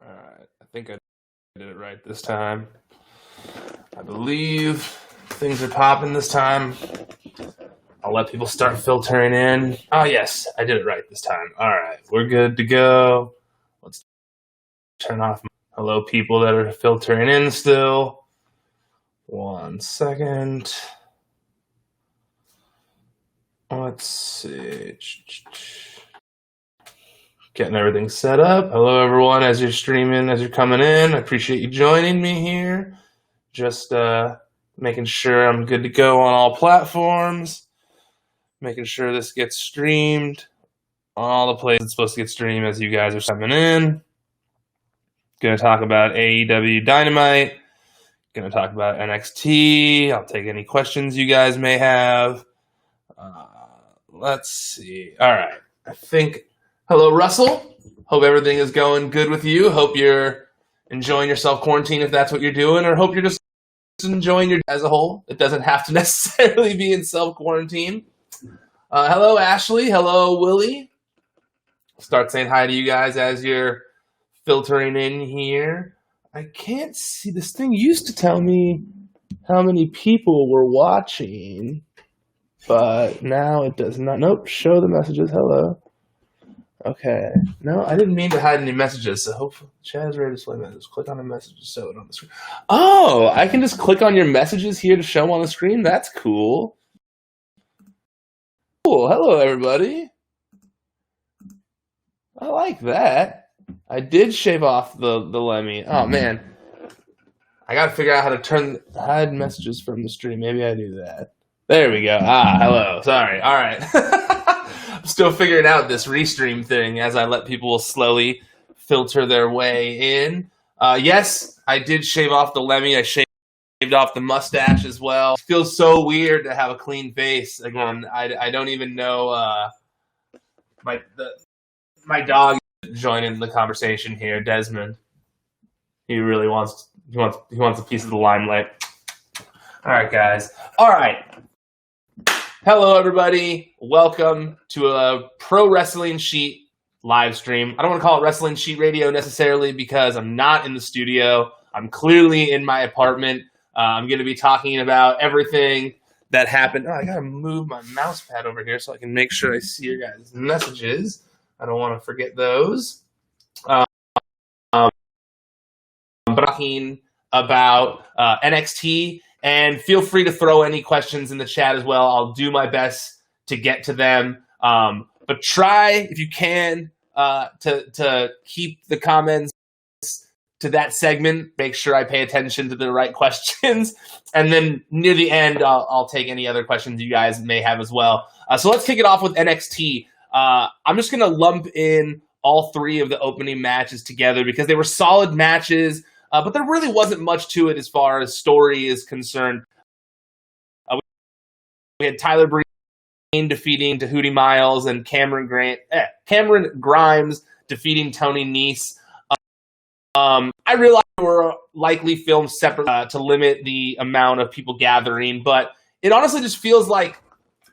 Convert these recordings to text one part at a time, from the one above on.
All right, I think I did it right this time. I believe things are popping this time. I'll let people start filtering in. Oh, yes, I did it right this time. All right, we're good to go. Let's turn off. Hello, people that are filtering in still. 1 second. Let's see. Getting everything set up. Hello, everyone, as you're streaming, as you're coming in. I appreciate you joining me here. Just making sure I'm good to go on all platforms. Making sure this gets streamed on all the places it's supposed to get streamed as you guys are coming in. Going to talk about AEW Dynamite. Going to talk about NXT. I'll take any questions you guys may have. Let's see. All right. I think... Hello, Russell. Hope everything is going good with you. Hope you're enjoying your self-quarantine if that's what you're doing, or hope you're just enjoying your as a whole. It doesn't have to necessarily be in self-quarantine. Hello, Ashley. Hello, Willie. Start saying hi to you guys as you're filtering in here. I can't see. This thing used to tell me how many people were watching, but now it does not. Nope. Show the messages. Hello. Okay. No, I didn't mean to hide any messages, so hopefully chat is ready to display messages. Click on the messages, show it on the screen. Oh, I can just click on your messages here to show them on the screen? That's cool. Cool. Hello, everybody. I like that. I did shave off the Lemmy. Oh, man. I got to figure out how to hide messages from the stream. Maybe I do that. There we go. Hello. Sorry. All right. I'm still figuring out this restream thing as I let people slowly filter their way in. Yes, I did shave off the Lemmy. I shaved off the mustache as well. It feels so weird to have a clean face again. I don't even know. My dog is joining the conversation here, Desmond. He really wants a piece of the limelight. All right, guys. All right. Hello, everybody. Welcome to a Pro Wrestling Sheet live stream. I don't want to call it Wrestling Sheet Radio necessarily because I'm not in the studio. I'm clearly in my apartment. I'm going to be talking about everything that happened. Oh, I got to move my mouse pad over here so I can make sure I see your guys' messages. I don't want to forget those. But talking about NXT. And feel free to throw any questions in the chat as well. I'll do my best to get to them. But try, if you can, to keep the comments to that segment. Make sure I pay attention to the right questions. And then near the end, I'll take any other questions you guys may have as well. So let's kick it off with NXT. I'm just going to lump in all three of the opening matches together because they were solid matches. But there really wasn't much to it as far as story is concerned. We had Tyler Breeze defeating Tahuti Miles and Cameron Grimes defeating Tony Nese. I realized they were likely filmed separately to limit the amount of people gathering, but it honestly just feels like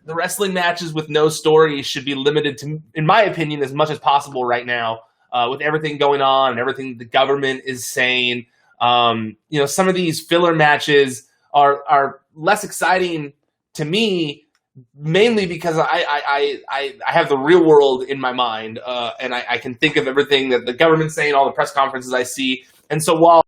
the wrestling matches with no story should be limited to, in my opinion, as much as possible right now. With everything going on and everything the government is saying, some of these filler matches are less exciting to me, mainly because I have the real world in my mind, and I can think of everything that the government's saying, all the press conferences I see. And so while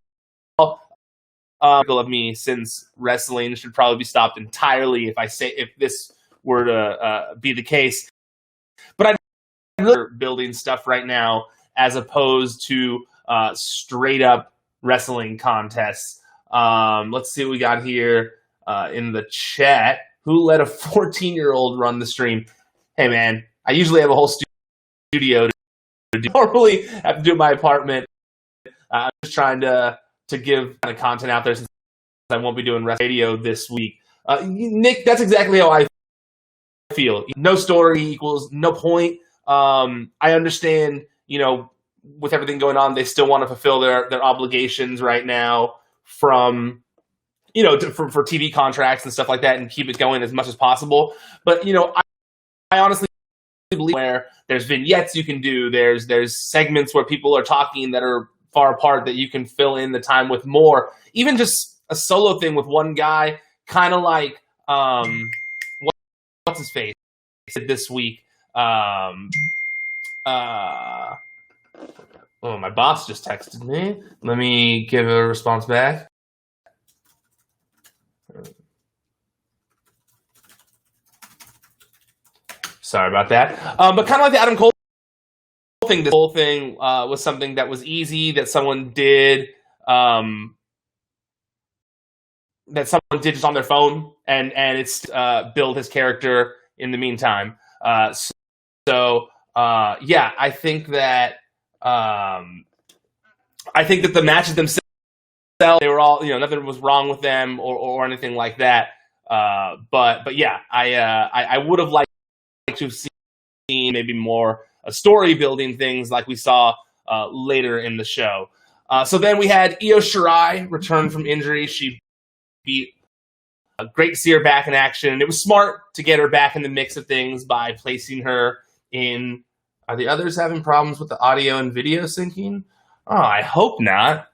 of me, since wrestling should probably be stopped entirely if this were to be the case, but I'm really building stuff right now as opposed to straight up wrestling contests. Let's see what we got here in the chat. Who let a 14-year-old run the stream? Hey, man, I usually have a whole studio to do. Normally have to do in my apartment. I'm just trying to give kind of content out there since I won't be doing radio this week. Nick, that's exactly how I feel. No story equals no point. I understand, with everything going on, they still want to fulfill their obligations right now from, for TV contracts and stuff like that and keep it going as much as possible. But, I honestly believe where there's vignettes you can do, there's segments where people are talking that are far apart that you can fill in the time with more. Even just a solo thing with one guy, kind of like what's his face this week. Oh, my boss just texted me. Let me give a response back. Sorry about that. But kind of like the Adam Cole thing, this whole thing was something that was easy, that someone did just on their phone, and it's build his character in the meantime. So I think that the matches themselves, they were all, nothing was wrong with them or anything like that. But yeah, I would have liked to have seen maybe more story building things like we saw later in the show. So then we had Io Shirai return from injury. She beat. Great to see her back in action. It was smart to get her back in the mix of things by placing her in. Are the others having problems with the audio and video syncing? Oh, I hope not.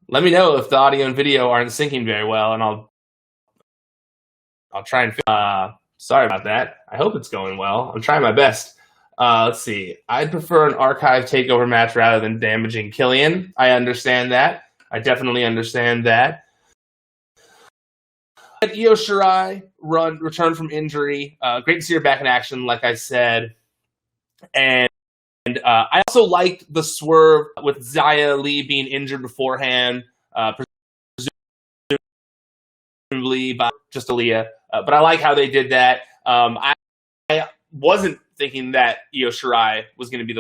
Let me know if the audio and video aren't syncing very well, and I'll try and. Sorry about that. I hope it's going well. I'm trying my best. Let's see. I'd prefer an archive takeover match rather than damaging Killian. I understand that. I definitely understand that. Io Shirai returned from injury. Great to see her back in action, like I said. And I also liked the swerve with Xia Li being injured beforehand, presumably by just Aaliyah. But I like how they did that. I wasn't thinking that Io Shirai was going to be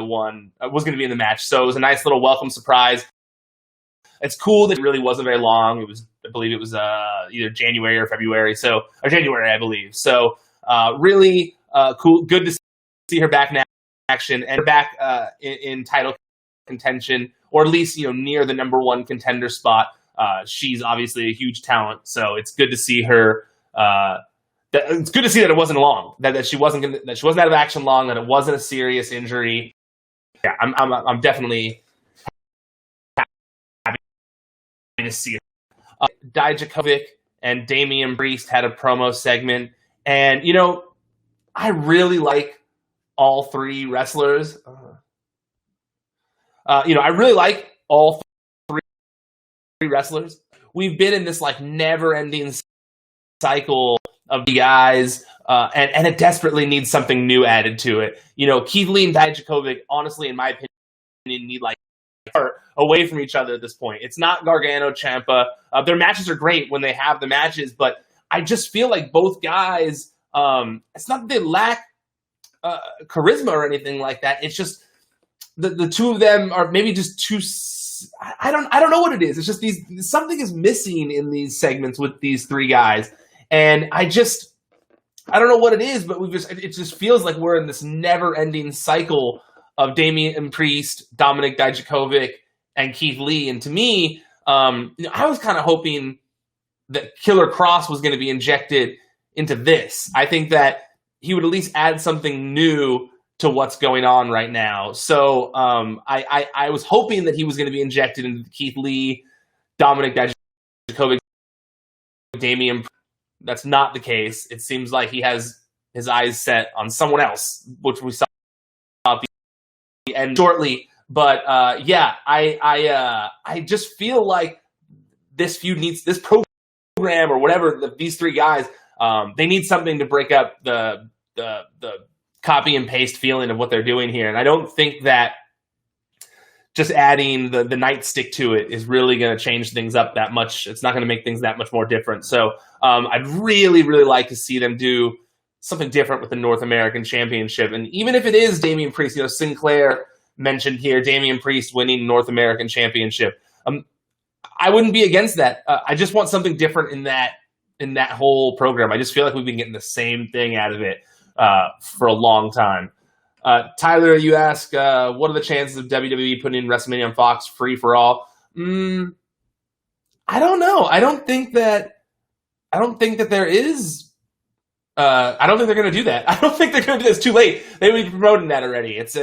in the match. So it was a nice little welcome surprise. It's cool that it really wasn't very long. I believe it was either January or February. Or January, I believe. So really cool. Good to see her back in action and back in title contention, or at least near the number one contender spot. She's obviously a huge talent, so it's good to see her. It's good to see that it wasn't long, that she wasn't out of action long, that it wasn't a serious injury. Yeah, I'm definitely happy to see her. Dijakovic and Damian Priest had a promo segment, and I really like all three wrestlers. I really like all three wrestlers. We've been in this never-ending cycle of the guys, and it desperately needs something new added to it. Keith Lee and Dijakovic, honestly, in my opinion, need away from each other at this point. It's not Gargano, Ciampa. Their matches are great when they have the matches, but I just feel like both guys, it's not that they lack charisma or anything like that. It's just the two of them are maybe just too. I don't know what it is. It's just something is missing in these segments with these three guys, and I don't know what it is. But it just feels like we're in this never-ending cycle of Damian Priest, Dominic Dijakovic, and Keith Lee. And to me, I was kind of hoping that Killer Kross was going to be injected into this. I think that he would at least add something new to what's going on right now. So I was hoping that he was going to be injected into Keith Lee, Dominic Dijakovic, Damian. That's not the case. It seems like he has his eyes set on someone else, which we saw at the end shortly. But I just feel like this feud needs, this program or whatever, these three guys, they need something to break up the copy and paste feeling of what they're doing here. And I don't think that just adding the nightstick to it is really going to change things up that much. It's not going to make things that much more different. So I'd really, really like to see them do something different with the North American Championship. And even if it is Damian Priest, Sinclair mentioned here, Damian Priest winning North American Championship. I wouldn't be against that. I just want something different in that whole program. I just feel like we've been getting the same thing out of it for a long time. Tyler, you ask, what are the chances of WWE putting WrestleMania on Fox free for all? I don't know. I don't think that there is. I don't think they're going to do that. I don't think they're going to do this. It's too late. They would be promoting that already. It's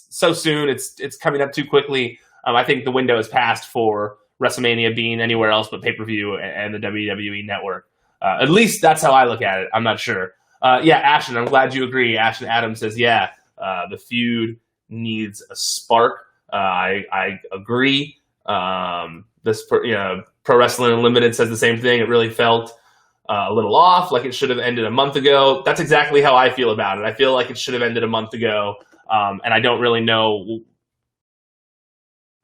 so soon. It's coming up too quickly. I think the window is passed for WrestleMania being anywhere else but pay-per-view and the WWE Network. At least that's how I look at it. I'm not ssure. Ashton, I'm glad you agree. Ashton Adams says, the feud needs a spark. I agree. Pro Wrestling Unlimited says the same thing. It really felt a little off, like it should have ended a month ago. That's exactly how I feel about it. I feel like it should have ended a month ago, and I don't really know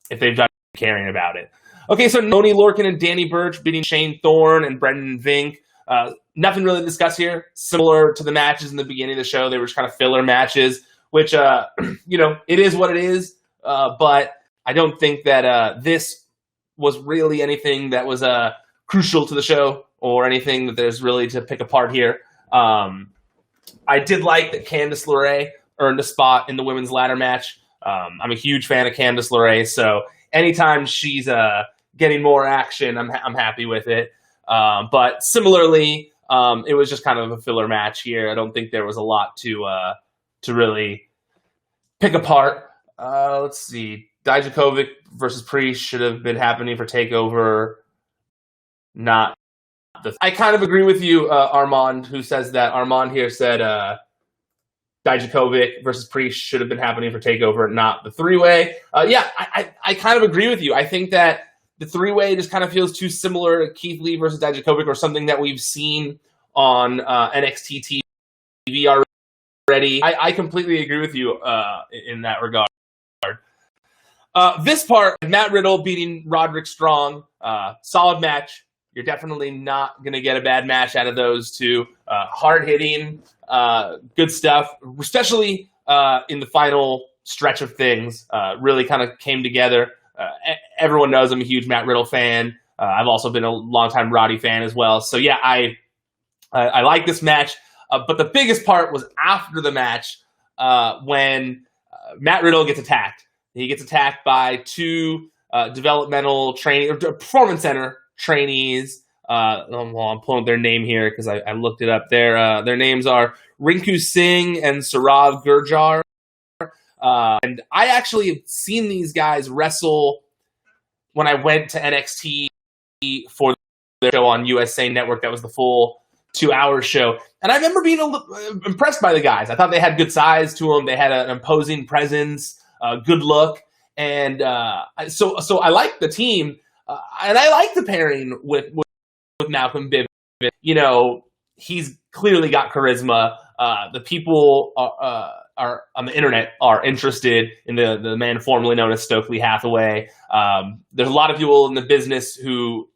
if they've done caring about it. Okay, so Oney Lorcan and Danny Burch beating Shane Thorne and Brendan Vink. Nothing really to discuss here. Similar to the matches in the beginning of the show, they were just kind of filler matches, which, it is what it is. But I don't think that this was really anything that was crucial to the show or anything that there's really to pick apart here. I did like that Candice LeRae earned a spot in the women's ladder match. I'm a huge fan of Candice LeRae, so anytime she's getting more action, I'm happy with it. But similarly, it was just kind of a filler match here. I don't think there was a lot to really pick apart. Let's see. Dijakovic versus Priest should have been happening for TakeOver. Not the. I kind of agree with you, Armand, who says that. Armand here said Dijakovic versus Priest should have been happening for TakeOver, not the three-way. I kind of agree with you. I think that the three-way just kind of feels too similar to Keith Lee versus Dijakovic, or something that we've seen on NXT TV already. I completely agree with you in that regard. This part, Matt Riddle beating Roderick Strong, solid match. You're definitely not going to get a bad match out of those two. Hard-hitting, good stuff, especially in the final stretch of things. Really kind of came together. Everyone knows I'm a huge Matt Riddle fan. I've also been a longtime Roddy fan as well. So, I like this match. But the biggest part was after the match when Matt Riddle gets attacked. He gets attacked by two developmental training or performance center trainees. I'm pulling up their name here because I looked it up. Their names are Rinku Singh and Saurav Gurjar. And I actually have seen these guys wrestle when I went to NXT for the show on USA Network. That was the full 2-hour show. And I remember being impressed by the guys. I thought they had good size to them. They had an imposing presence, good look. And so I like the team. And I like the pairing with Malcolm Bivens. He's clearly got charisma. The people are on the internet are interested in the man formerly known as Stokely Hathaway. There's a lot of people in the business who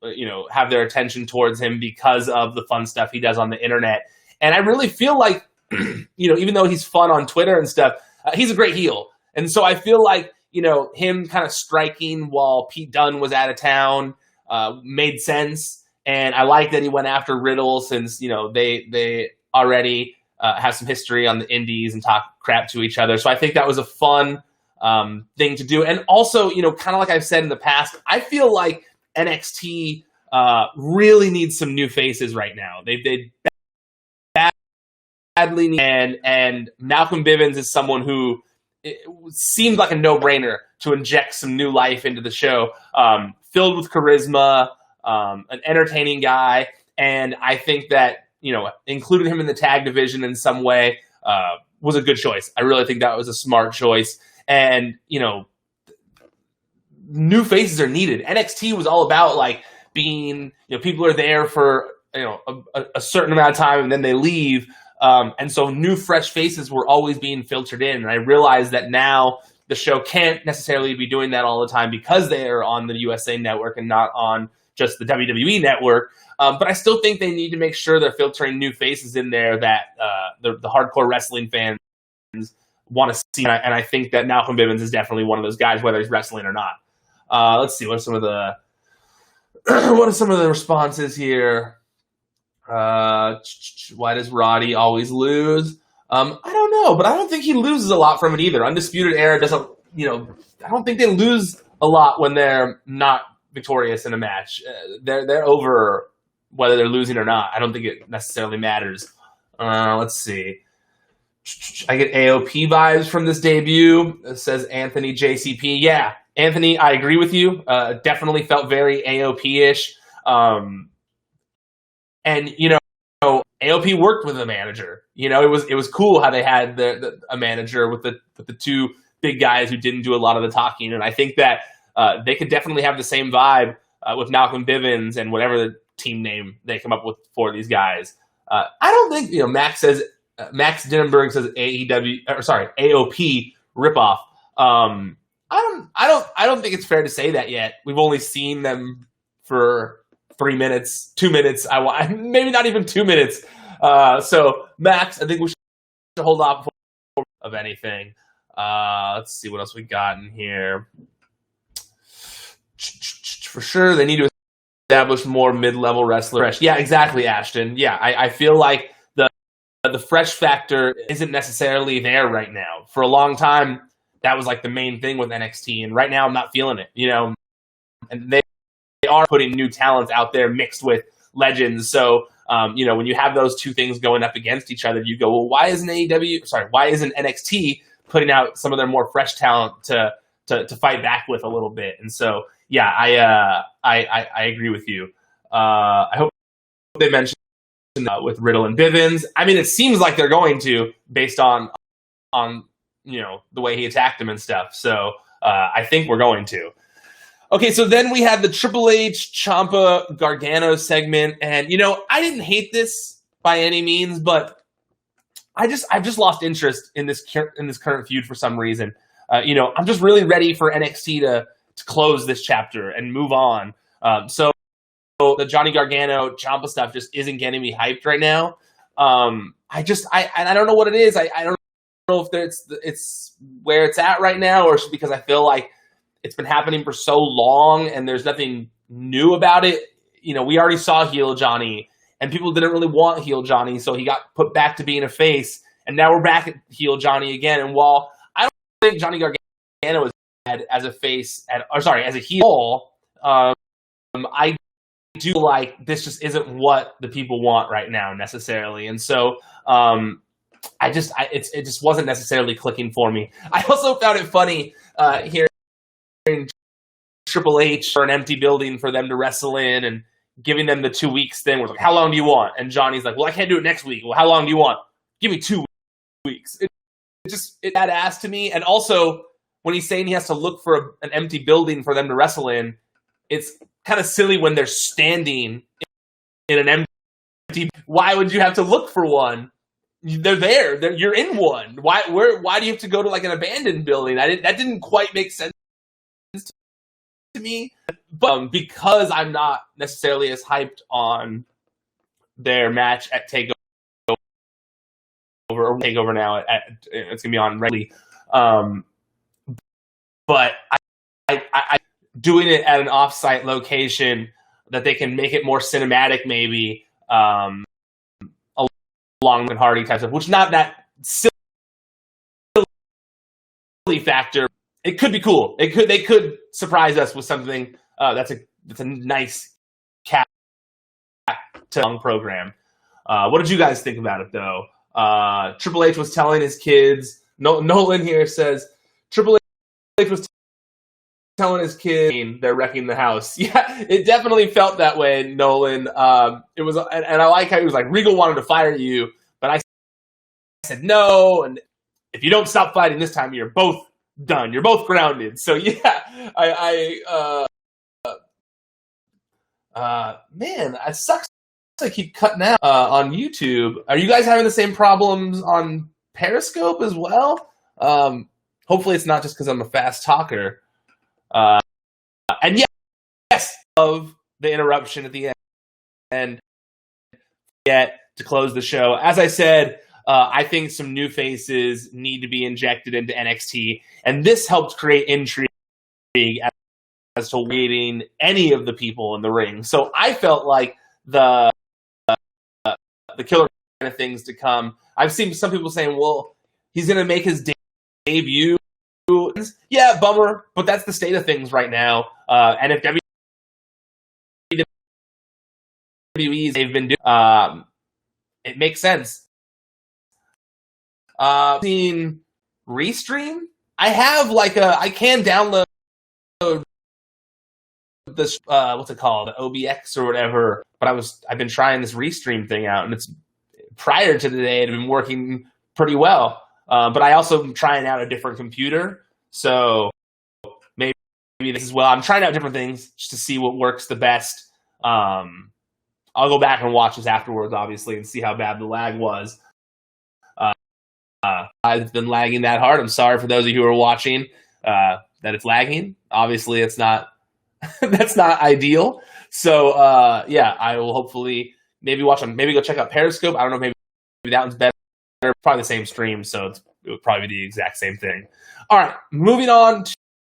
have their attention towards him because of the fun stuff he does on the internet. And I really feel like even though he's fun on Twitter and stuff, he's a great heel. And so I feel like him kind of striking while Pete Dunne was out of town made sense. And I like that he went after Riddle since they already have some history on the indies and talk crap to each other. So I think that was a fun thing to do. And also, kind of like I've said in the past, I feel like NXT really needs some new faces right now. They badly need, and Malcolm Bivens is someone who it seemed like a no-brainer to inject some new life into the show. Filled with charisma, an entertaining guy, and I think that including him in the tag division in some way was a good choice. I really think that was a smart choice. And, new faces are needed. NXT was all about being, people are there for, a certain amount of time and then they leave. And so new fresh faces were always being filtered in. And I realized that now the show can't necessarily be doing that all the time because they are on the USA Network and not on just the WWE Network. But I still think they need to make sure they're filtering new faces in there that the hardcore wrestling fans want to see. And I think that Malcolm Bivens is definitely one of those guys, whether he's wrestling or not. Let's see. What are some of the responses here? Why does Roddy always lose? I don't know, but I don't think he loses a lot from it either. Undisputed Era doesn't, I don't think they lose a lot when they're not victorious in a match. They're over whether they're losing or not. I don't think it necessarily matters. Let's see. I get AOP vibes from this debut, says Anthony JCP. Yeah, Anthony, I agree with you. Definitely felt very AOP-ish. And, AOP worked with a manager. It was cool how they had a manager with the two big guys who didn't do a lot of the talking. And I think that they could definitely have the same vibe with Malcolm Bivens and whatever the team name they come up with for these guys. I don't think, Max Dinenberg says AOP ripoff. I don't think it's fair to say that yet. We've only seen them for 3 minutes, 2 minutes. Maybe not even 2 minutes. So Max, I think we should hold off of anything. Let's see what else we got in here. For sure, they need to establish more mid-level wrestlers. Yeah, exactly, Ashton. Yeah, I feel like the fresh factor isn't necessarily there right now. For a long time, that was like the main thing with NXT, and right now I'm not feeling it. And they are putting new talents out there mixed with legends. So, when you have those two things going up against each other, you go, well, why isn't NXT putting out some of their more fresh talent to fight back with a little bit? And so, yeah, I agree with you. I hope they mentioned with Riddle and Bivens. I mean, it seems like they're going to, based on the way he attacked him and stuff. So I think we're going to. Okay, so then we had the Triple H Ciampa Gargano segment, and I didn't hate this by any means, but I've just lost interest in this current feud for some reason. I'm just really ready for NXT to close this chapter and move on. So the Johnny Gargano Ciampa stuff just isn't getting me hyped right now. I don't know what it is. I don't know if it's where it's at right now, or it's because I feel like it's been happening for so long and there's nothing new about it. We already saw heel Johnny, and people didn't really want heel Johnny, so he got put back to being a face, and now we're back at heel Johnny again. And while I don't think Johnny Gargano is bad as a face, as a heel, I do like this just isn't what the people want right now necessarily, and so it just wasn't necessarily clicking for me. I also found it funny hearing Triple H for an empty building for them to wrestle in and giving them the 2 weeks thing. We're like, how long do you want? And Johnny's like, well, I can't do it next week. Well, how long do you want? Give me 2 weeks. It's badass to me. And also, when he's saying he has to look for an empty building for them to wrestle in, it's kind of silly when they're standing in an empty. Why would you have to look for one? They're there. You're in one. Why do you have to go to like an abandoned building? That didn't quite make sense to me. But because I'm not necessarily as hyped on their match at Takeover now. It's gonna be on regularly. But I doing it at an off-site location that they can make it more cinematic, maybe along with Hardy type stuff, which not that silly factor. It could be cool. They could surprise us with something that's a nice cap to long program. What did you guys think about it though? Triple H was telling his kids. Nolan here says Triple H was telling his kids they're wrecking the house. Yeah, it definitely felt that way, Nolan. It was, and I like how he was like, Regal wanted to fire you, but I said no, and if you don't stop fighting this time, you're both done. You're both grounded. So yeah, man, it sucks. I keep cutting out on YouTube. Are you guys having the same problems on Periscope as well? Hopefully it's not just because I'm a fast talker. And yes, of the interruption at the end, yet to close the show. As I said, I think some new faces need to be injected into NXT, and this helped create intrigue as to waiting any of the people in the ring. So I felt like the killer kind of things to come. I've seen some people saying, well, he's going to make his debut. Yeah, bummer, but that's the state of things right now. And if WWE's they've been doing, it makes sense. Seen Restream? I have I can download this what's it called, OBX or whatever, but I've been trying this Restream thing out, and it's prior to today it had been working pretty well, but I also am trying out a different computer, so maybe this as well. I'm trying out different things just to see what works the best. I'll go back and watch this afterwards, obviously, and see how bad the lag was. I've been lagging that hard. I'm sorry for those of you who are watching that it's lagging. Obviously, it's not. That's not ideal. So yeah, I will hopefully maybe go check out Periscope. I don't know, maybe that one's better. Probably the same stream, so it would probably be the exact same thing. All right, moving on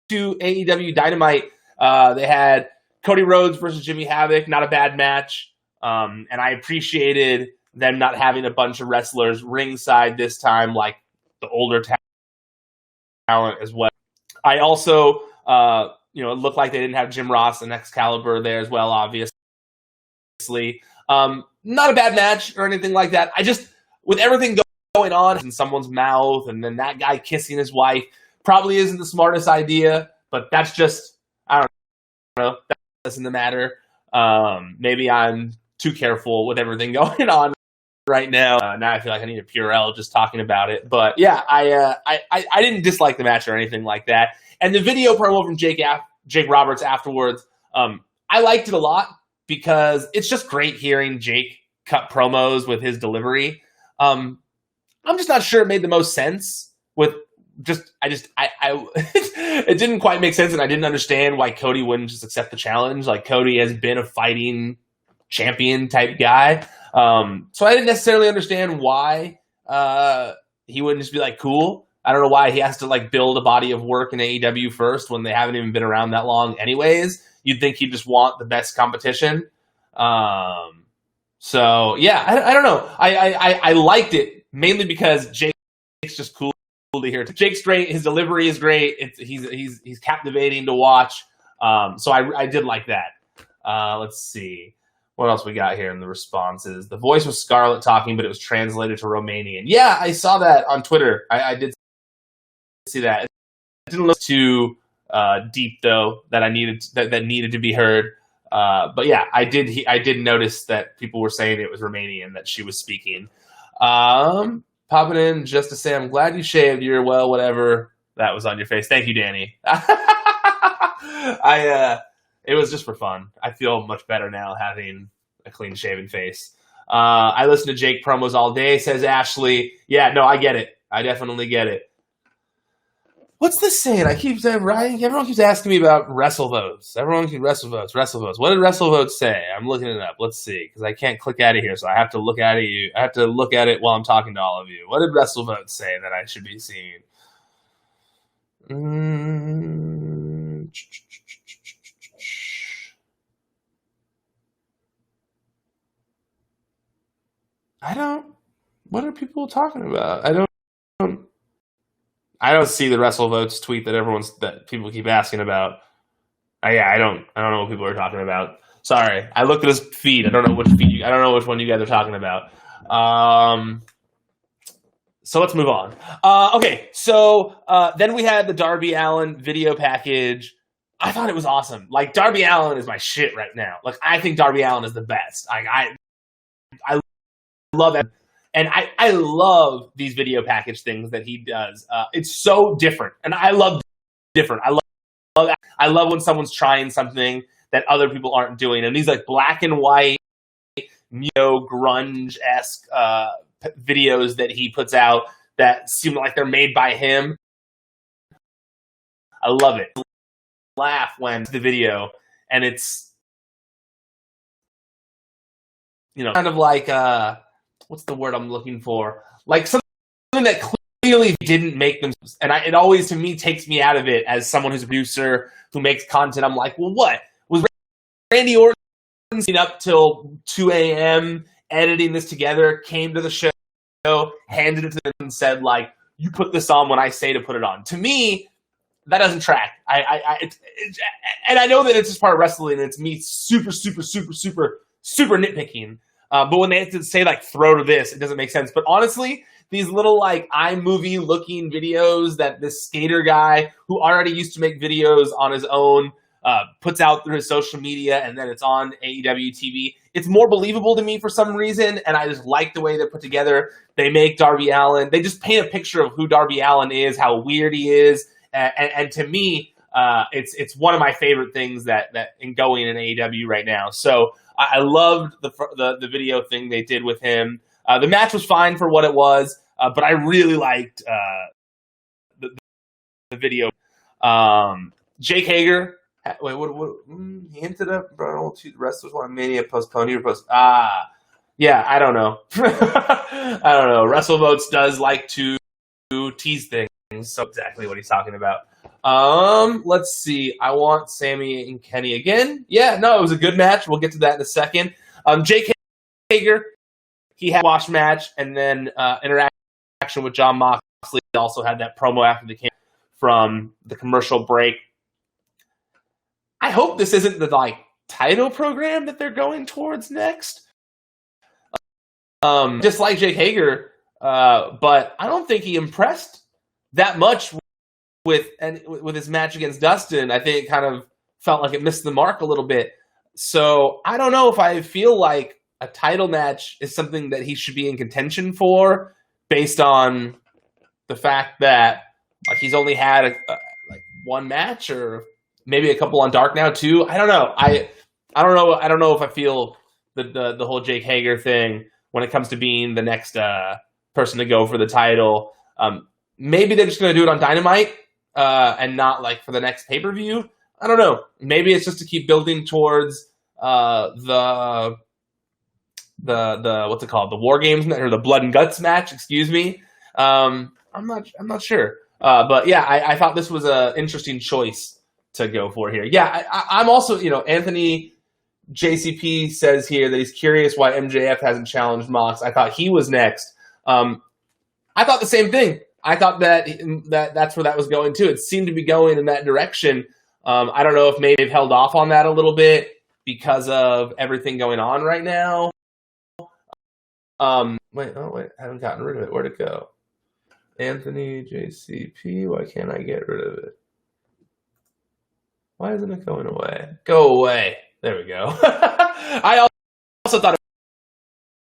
to AEW Dynamite. They had Cody Rhodes versus Jimmy Havoc. Not a bad match, and I appreciated them not having a bunch of wrestlers ringside this time, like the older talent as well. I also, it looked like they didn't have Jim Ross and Excalibur there as well, obviously. Not a bad match or anything like that. I just, with everything going on in someone's mouth and then that guy kissing his wife, probably isn't the smartest idea, but that's just, I don't know, that doesn't matter. Maybe I'm too careful with everything going on right now. Now I feel like I need a Purell just talking about it. But yeah, I didn't dislike the match or anything like that. And the video promo from Jake Roberts afterwards, I liked it a lot because it's just great hearing Jake cut promos with his delivery. I'm just not sure it made the most sense with it didn't quite make sense, and I didn't understand why Cody wouldn't just accept the challenge. Like, Cody has been a fighting champion type guy. So I didn't necessarily understand why he wouldn't just be like, cool. I don't know why he has to build a body of work in AEW first when they haven't even been around that long anyways. You'd think he'd just want the best competition. So yeah, I don't know. I liked it mainly because Jake's just cool to hear. Jake's great. His delivery is great. He's captivating to watch. So I did like that. Let's see. What else we got here in the responses? The voice was Scarlett talking, but it was translated to Romanian. Yeah, I saw that on Twitter. I did see that. It didn't look too deep though that needed to be heard. But yeah, I did notice that people were saying it was Romanian that she was speaking. Popping in just to say I'm glad you shaved your whatever that was on your face. Thank you, Danny. It was just for fun. I feel much better now having a clean-shaven face. I listen to Jake promos all day, says Ashley. Yeah, no, I get it. I definitely get it. What's this saying? Everyone keeps asking me about WrestleVotes. Everyone keeps WrestleVotes. What did WrestleVotes say? I'm looking it up. Let's see, because I can't click out of here, so I have to look at it. I have to look at it while I'm talking to all of you. What did WrestleVotes say that I should be seeing? What are people talking about? I don't see the WrestleVotes tweet that people keep asking about. I don't know what people are talking about. Sorry, I looked at his feed. I don't know which one you guys are talking about. So let's move on. Okay, so then we had the Darby Allin video package. I thought it was awesome. Darby Allin is my shit right now. I think Darby Allin is the best. I love it. And I love these video package things that he does. It's so different. And I love different. I love when someone's trying something that other people aren't doing. And these black and white, neo-grunge-esque videos that he puts out that seem like they're made by him. I love it. Laugh when the video, and it's, kind of what's the word I'm looking for? Something that clearly didn't make them. And it always, to me, takes me out of it as someone who's a producer who makes content. I'm like, well, what? Was Randy Orton staying up till 2 a.m. editing this together, came to the show, handed it to them and said, you put this on when I say to put it on? To me, that doesn't track. And I know that it's just part of wrestling and it's me super, super, super, super, super nitpicking. But when they have to say throw to this, it doesn't make sense. But honestly, these little like iMovie looking videos that this skater guy who already used to make videos on his own puts out through his social media, and then it's on AEW TV. It's more believable to me for some reason, and I just like the way they're put together. They make Darby Allin. They just paint a picture of who Darby Allin is, how weird he is, and to me, it's one of my favorite things that in going in AEW right now. So I loved the video thing they did with him. The match was fine for what it was, but I really liked the video. Jake Hager. Wait, what? He hinted at the wrestlers want Mania postponed. Yeah, I don't know. I don't know. WrestleVotes does like to tease things, so exactly what he's talking about. Let's see. I want Sammy and Kenny again. Yeah, no, it was a good match. We'll get to that in a second. Jake Hager, he had a wash match, and then interaction with Jon Moxley. He also had that promo after the from the commercial break. I hope this isn't the title program that they're going towards next. Just like Jake Hager, but I don't think he impressed that much with his match against Dustin. I think it kind of felt like it missed the mark a little bit. So I don't know if I feel like a title match is something that he should be in contention for, based on the fact that he's only had one match, or maybe a couple on Dark now too. I don't know. I don't know. I don't know if I feel the whole Jake Hager thing when it comes to being the next person to go for the title. Maybe they're just going to do it on Dynamite and not for the next pay-per-view. I don't know. Maybe it's just to keep building towards the what's it called? The War Games, or the Blood and Guts match. Excuse me. I'm not sure. But yeah, I thought this was an interesting choice to go for here. Yeah, I'm also, Anthony JCP says here that he's curious why MJF hasn't challenged Mox. I thought he was next. I thought the same thing. I thought that's where that was going too. It seemed to be going in that direction. I don't know if maybe they've held off on that a little bit because of everything going on right now. Wait, I haven't gotten rid of it. Where'd it go? Anthony JCP, why can't I get rid of it? Why isn't it going away? Go away. There we go. I also thought it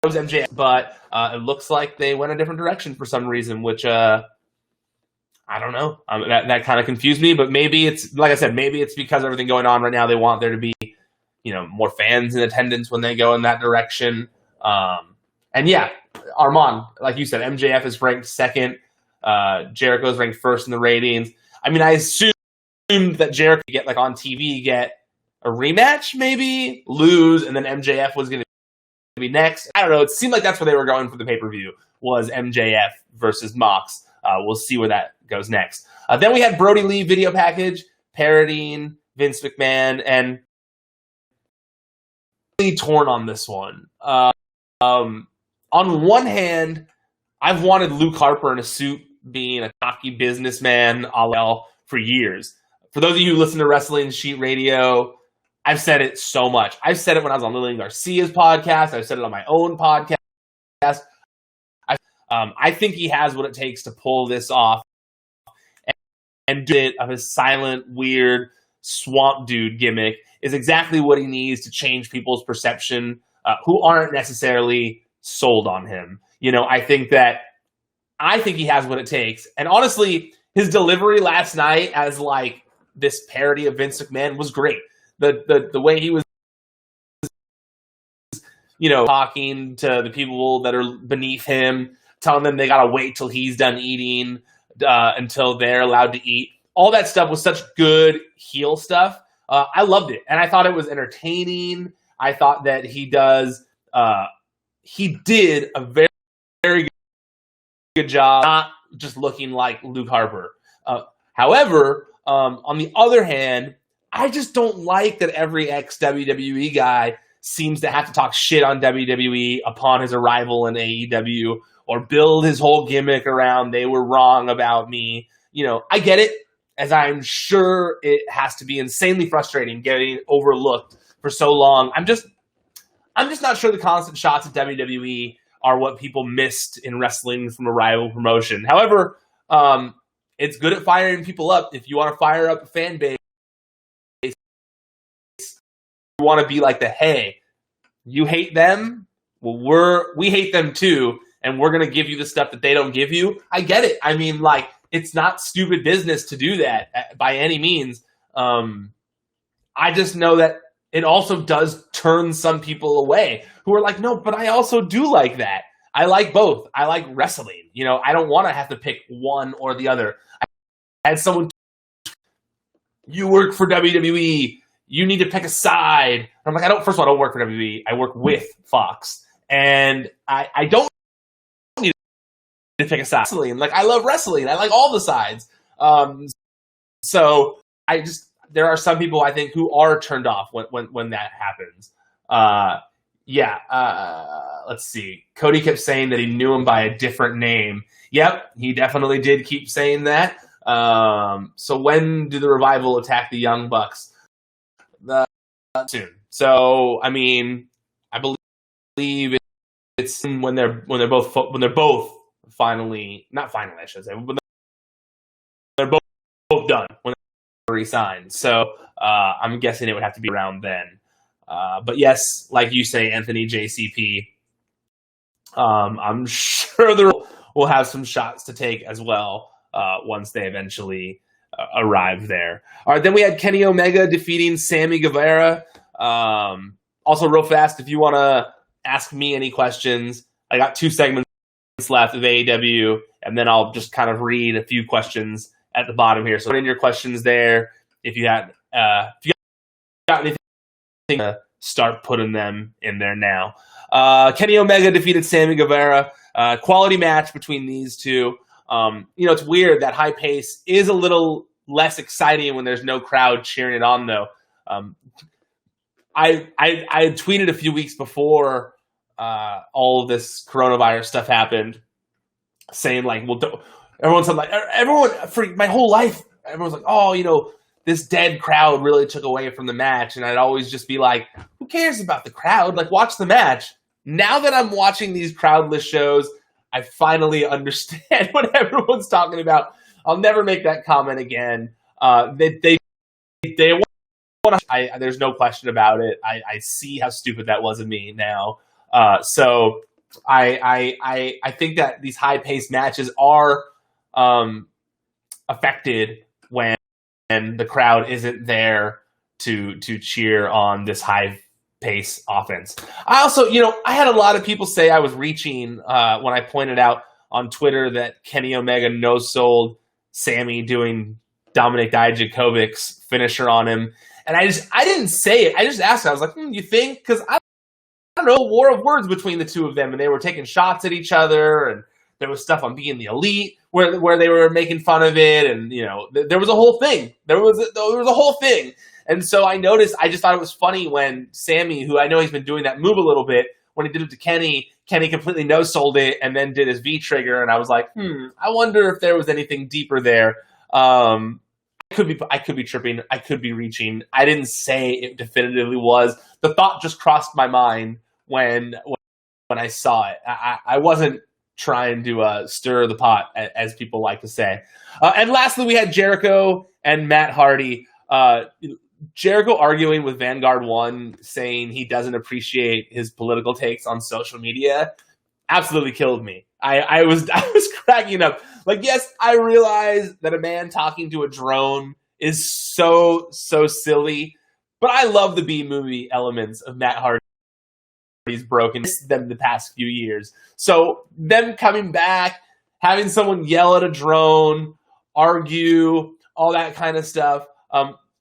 was MJF, but it looks like they went a different direction for some reason, which I don't know. That kind of confused me, but maybe it's, like I said, maybe it's because of everything going on right now. They want there to be, more fans in attendance when they go in that direction. And yeah, Armand, like you said, MJF is ranked second. Jericho's ranked first in the ratings. I mean, I assumed that Jericho could get on TV, get a rematch, maybe lose, and then MJF was going to be next. I don't know. It seemed like that's where they were going for the pay-per-view, was MJF versus Mox. We'll see where that goes next. Then we had Brodie Lee video package parodying Vince McMahon, and really torn on this one. On one hand, I've wanted Luke Harper in a suit, being a cocky businessman for years. For those of you who listen to Wrestling Sheet Radio, I've said it so much. I've said it when I was on Lillian Garcia's podcast. I've said it on my own podcast. I think he has what it takes to pull this off and do it of his silent, weird, swamp dude gimmick is exactly what he needs to change people's perception who aren't necessarily sold on him. I think he has what it takes. And honestly, his delivery last night as this parody of Vince McMahon was great. The way he was, talking to the people that are beneath him, telling them they gotta wait till he's done eating until they're allowed to eat. All that stuff was such good heel stuff. I loved it, and I thought it was entertaining. I thought that he did a very, very good job, not just looking like Luke Harper. However, on the other hand, I just don't like that every ex-WWE guy seems to have to talk shit on WWE upon his arrival in AEW, or build his whole gimmick around they were wrong about me. I get it, as I'm sure it has to be insanely frustrating getting overlooked for so long. I'm just not sure the constant shots at WWE are what people missed in wrestling from a rival promotion. However, it's good at firing people up. If you want to fire up a fan base, you want to be like hey, you hate them? Well, we hate them too, and we're going to give you the stuff that they don't give you. I get it. I mean, it's not stupid business to do that by any means. I just know that it also does turn some people away who are like, no, but I also do like that. I like both. I like wrestling. I don't want to have to pick one or the other. I had someone, you work for WWE, you need to pick a side. I'm like, first of all, I don't work for WWE. I work with Fox. And I don't need to pick a side. I love wrestling. I like all the sides. So there are some people I think who are turned off when that happens. Let's see. Cody kept saying that he knew him by a different name. Yep, he definitely did keep saying that. So when do the Revival attack the Young Bucks? Soon. So I mean, I believe it's when they're both finally, not finally, I should say, when they're both done, when they're re-signed. So I'm guessing it would have to be around then. But yes, like you say, Anthony JCP, I'm sure there will have some shots to take as well once they eventually arrive there. All right, then we had Kenny Omega defeating Sammy Guevara. Also, real fast, if you want to ask me any questions, I got 2 segments left of AEW, and then I'll just kind of read a few questions at the bottom here. So put in your questions there. If you got anything, start putting them in there now. Kenny Omega defeated Sammy Guevara. Quality match between these two. It's weird that high pace is a little less exciting when there's no crowd cheering it on, though. I had tweeted a few weeks before all of this coronavirus stuff happened, saying everyone for my whole life, everyone's like, oh, this dead crowd really took away from the match, and I'd always just be like, who cares about the crowd? Watch the match. Now that I'm watching these crowdless shows, I finally understand what everyone's talking about. I'll never make that comment again. They want to. There's no question about it. I see how stupid that was of me now. So I think that these high paced matches are affected when the crowd isn't there to cheer on this high pace offense. I also, I had a lot of people say I was reaching when I pointed out on Twitter that Kenny Omega no-sold Sammy doing Dominic Dijakovic's finisher on him. And I didn't say it. I just asked. I was like, you think? Because I don't know, war of words between the two of them, and they were taking shots at each other, and there was stuff on Being the Elite where they were making fun of it, and there was a whole thing. There was a whole thing. And so I noticed, I just thought it was funny when Sammy, who I know he's been doing that move a little bit, when he did it to Kenny completely no-sold it and then did his V-trigger, and I was like, I wonder if there was anything deeper there. I could be tripping. I could be reaching. I didn't say it definitively was. The thought just crossed my mind when I saw it. I wasn't trying to stir the pot, as people like to say. And lastly, we had Jericho and Matt Hardy. Jericho arguing with Vanguard One, saying he doesn't appreciate his political takes on social media, absolutely killed me. I was cracking up. Yes, I realize that a man talking to a drone is so silly, but I love the B-movie elements of Matt Hardy's broken them the past few years. So them coming back, having someone yell at a drone, argue, all that kind of stuff,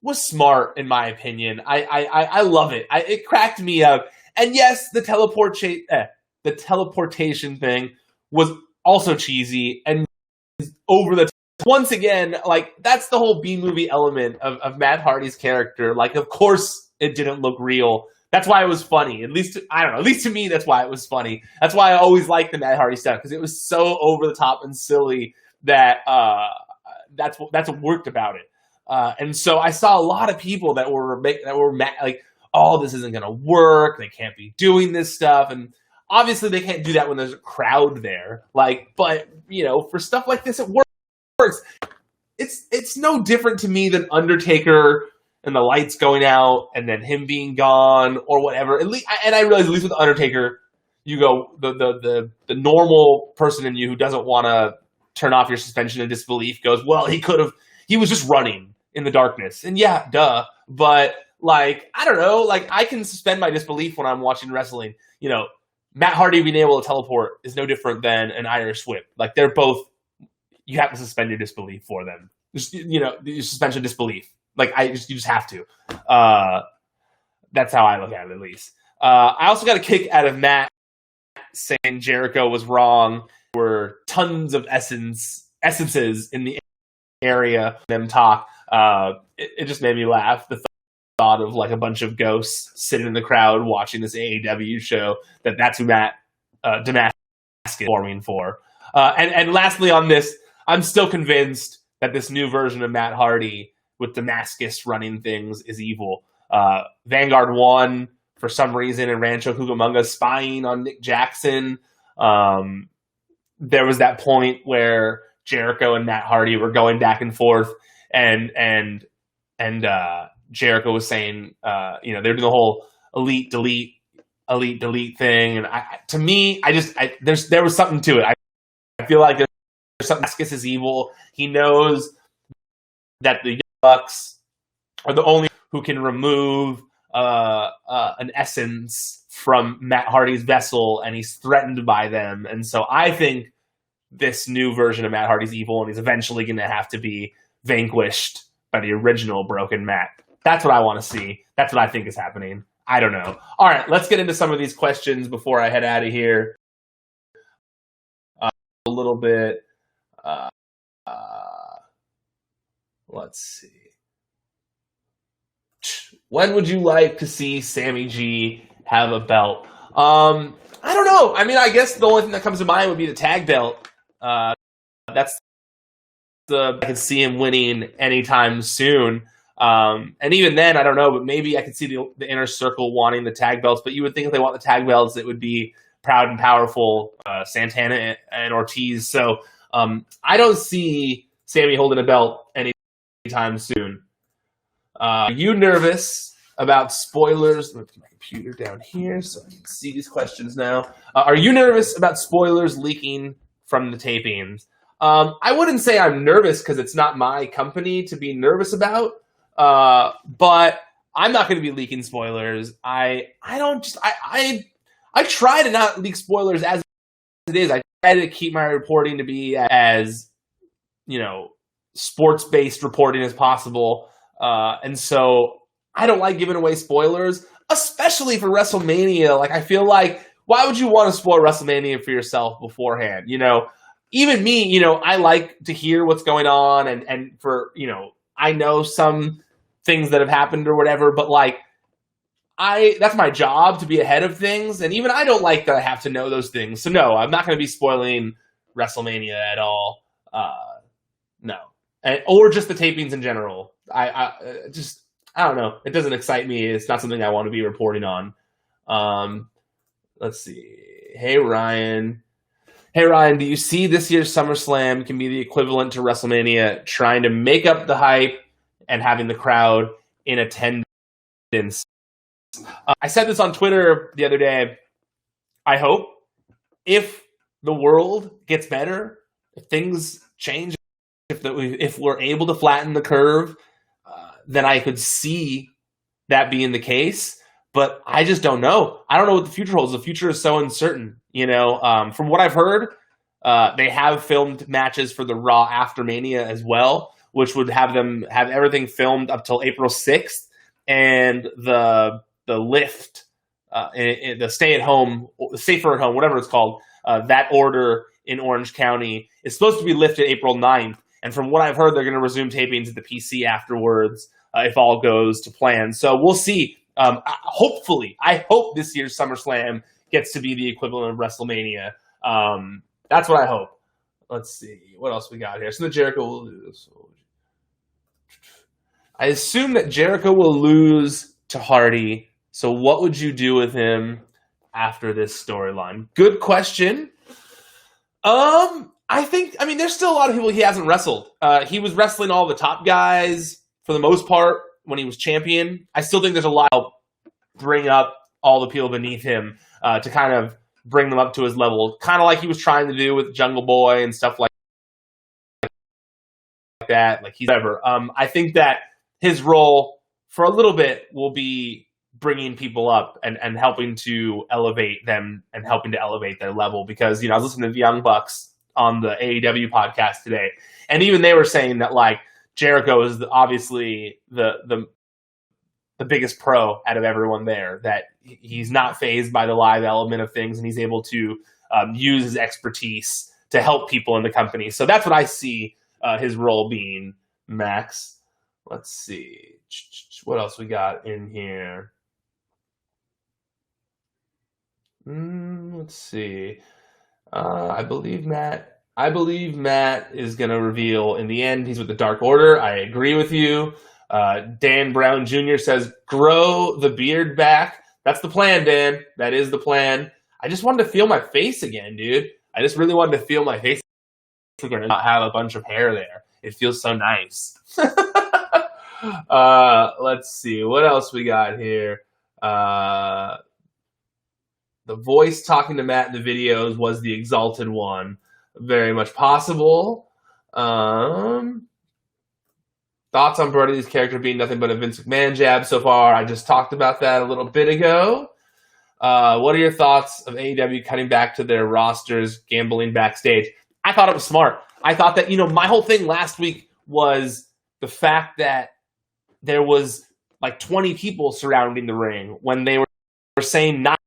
was smart in my opinion. I love it. It cracked me up. And yes, the teleportation thing was also cheesy and over the top. Once again, that's the whole B-movie element of Matt Hardy's character. Of course it didn't look real. That's why it was funny. At least to me, that's why it was funny. That's why I always liked the Matt Hardy stuff, because it was so over the top and silly that that's what worked about it. And so I saw a lot of people that were mad, oh, this isn't going to work. They can't be doing this stuff. And Obviously, they can't do that when there's a crowd there. Like, but for stuff like this, it works. It's no different to me than Undertaker and the lights going out and then him being gone or whatever. At least, and I realize at least with Undertaker, you go the normal person in you who doesn't want to turn off your suspension of disbelief goes, well, he was just running in the darkness. And yeah, duh. But like, I don't know, like I can suspend my disbelief when I'm watching wrestling. Matt Hardy being able to teleport is no different than an Irish whip. Like they're both, you have to suspend your disbelief for them. Just, your suspension of disbelief. Like you just have to. That's how I look at it, at least. I also got a kick out of Matt saying Jericho was wrong. There were tons of essences in the area. Them talk. It just made me laugh. The thought of like a bunch of ghosts sitting in the crowd watching this AEW show. That's who Matt Damascus is forming for. And lastly on this, I'm still convinced that this new version of Matt Hardy with Damascus running things is evil. Vanguard won for some reason, and Rancho Cucamonga spying on Nick Jackson. There was that point where Jericho and Matt Hardy were going back and forth, and Jericho was saying, they're doing the whole elite delete thing, and to me, there was something to it. I feel like there's something. Damascus is evil. He knows that the Bucks are the only who can remove an essence from Matt Hardy's vessel, and he's threatened by them. And so I think this new version of Matt Hardy's evil, and he's eventually going to have to be vanquished by the original Broken Matt. That's what I want to see. That's what I think is happening. I don't know. All right, let's get into some of these questions before I head out of here. A little bit. Let's see. When would you like to see Sammy G have a belt? I don't know. I mean, I guess the only thing that comes to mind would be the tag belt. I could see him winning anytime soon. And even then, I don't know, but maybe I could see the inner circle wanting the tag belts. But you would think if they want the tag belts, it would be Proud and Powerful, Santana and Ortiz. So I don't see Sammy holding a belt anytime soon. Are you nervous about spoilers? Let me put my computer down here so I can see these questions now. Are you nervous about spoilers leaking from the tapings? I wouldn't say I'm nervous because it's not my company to be nervous about, but I'm not going to be leaking spoilers. I try to not leak spoilers as it is. I try to keep my reporting to be as, sports-based reporting as possible. And so I don't like giving away spoilers, especially for WrestleMania. Like, I feel like, why would you want to spoil WrestleMania for yourself beforehand? Even me, I like to hear what's going on and for, I know some things that have happened or whatever, but like, that's my job to be ahead of things. And even I don't like that I have to know those things. So no, I'm not going to be spoiling WrestleMania at all. No. Or just the tapings in general. I don't know. It doesn't excite me. It's not something I want to be reporting on. Let's see. Hey, Ryan, do you see this year's SummerSlam can be the equivalent to WrestleMania, trying to make up the hype and having the crowd in attendance? I said this on Twitter the other day. I hope if the world gets better, if things change, if we're able to flatten the curve, then I could see that being the case. But I just don't know. I don't know what the future holds. The future is so uncertain. From what I've heard, they have filmed matches for the Raw after Mania as well, which would have them have everything filmed up till April 6th. And the lift, the stay-at-home, safer-at-home, whatever it's called, that order in Orange County is supposed to be lifted April 9th. And from what I've heard, they're going to resume tapings at the PC afterwards if all goes to plan. So we'll see. Hopefully, I hope this year's SummerSlam gets to be the equivalent of WrestleMania. That's what I hope. Let's see. What else we got here? So the Jericho will lose. I assume that Jericho will lose to Hardy. So what would you do with him? after this storyline? Good question. I mean, there's still a lot of people he hasn't wrestled. He was wrestling all the top guys for the most part when he was champion. I still think there's a lot to bring up all the people beneath him to kind of bring them up to his level, kind of like he was trying to do with Jungle Boy and stuff like that. Like he's ever. I think that his role for a little bit will be bringing people up and helping to elevate them and helping to elevate their level. Because, I was listening to the Young Bucks on the AEW podcast today, and even they were saying that like Jericho is obviously the biggest pro out of everyone there, that he's not fazed by the live element of things, and he's able to use his expertise to help people in the company. So that's what I see his role being, Max. Let's see. What else we got in here? Let's see. I believe Matt is going to reveal in the end he's with the Dark Order. I agree with you. Dan Brown Jr. says, grow the beard back. That's the plan, Dan. That is the plan. I just wanted to feel my face again, dude. I just really wanted to feel my face again and not have a bunch of hair there. It feels so nice. Let's see. What else we got here? The voice talking to Matt in the videos was the Exalted One. Very much possible. Thoughts on Brodie Lee's character being nothing but a Vince McMahon jab so far? I just talked about that a little bit ago. What are your thoughts of AEW cutting back to their rosters, gambling backstage? I thought it was smart. I thought that, my whole thing last week was the fact that there was like 20 people surrounding the ring when they were saying not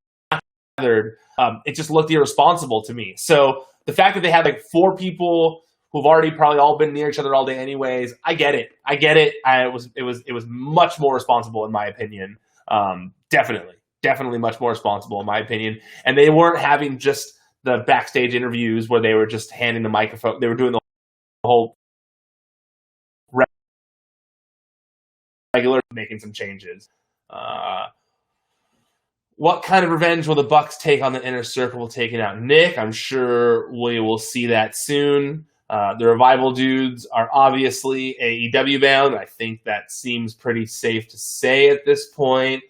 gathered. It just looked irresponsible to me. So the fact that they had like 4 people who've already probably all been near each other all day anyways, I get it. It was much more responsible in my opinion. Definitely much more responsible in my opinion. And they weren't having just the backstage interviews where they were just handing the microphone. They were doing the whole regular, making some changes. What kind of revenge will the Bucks take on the Inner Circle taking out Nick? I'm sure we will see that soon. The Revival dudes are obviously AEW bound. I think that seems pretty safe to say at this point.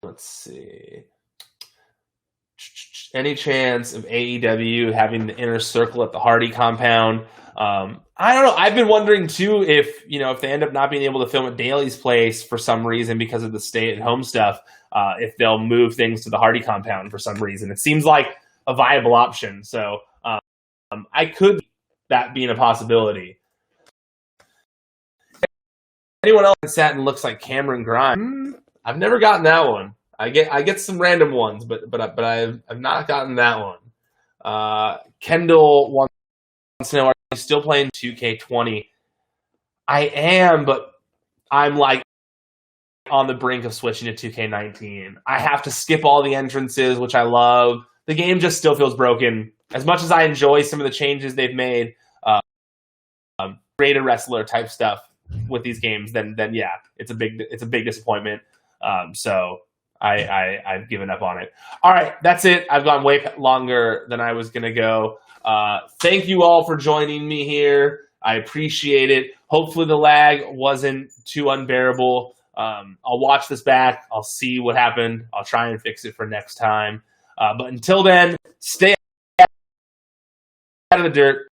Let's see. Any chance of AEW having the Inner Circle at the Hardy compound? I don't know. I've been wondering too if they end up not being able to film at Daly's place for some reason because of the stay-at-home stuff, if they'll move things to the Hardy compound for some reason. It seems like a viable option. So I could that being a possibility. Anyone else in Satin looks like Cameron Grimes? I've never gotten that one. I get some random ones, but I've not gotten that one. Kendall wants to know, are you still playing 2K20? I am, but I'm like on the brink of switching to 2K19. I have to skip all the entrances, which I love. The game just still feels broken. As much as I enjoy some of the changes they've made, rated wrestler type stuff with these games, then yeah, it's a big disappointment. So I've given up on it. All right, that's it. I've gone way longer than I was gonna go. Thank you all for joining me here. I appreciate it. Hopefully the lag wasn't too unbearable. I'll watch this back. I'll see what happened. I'll try and fix it for next time. But until then, stay out of the dirt.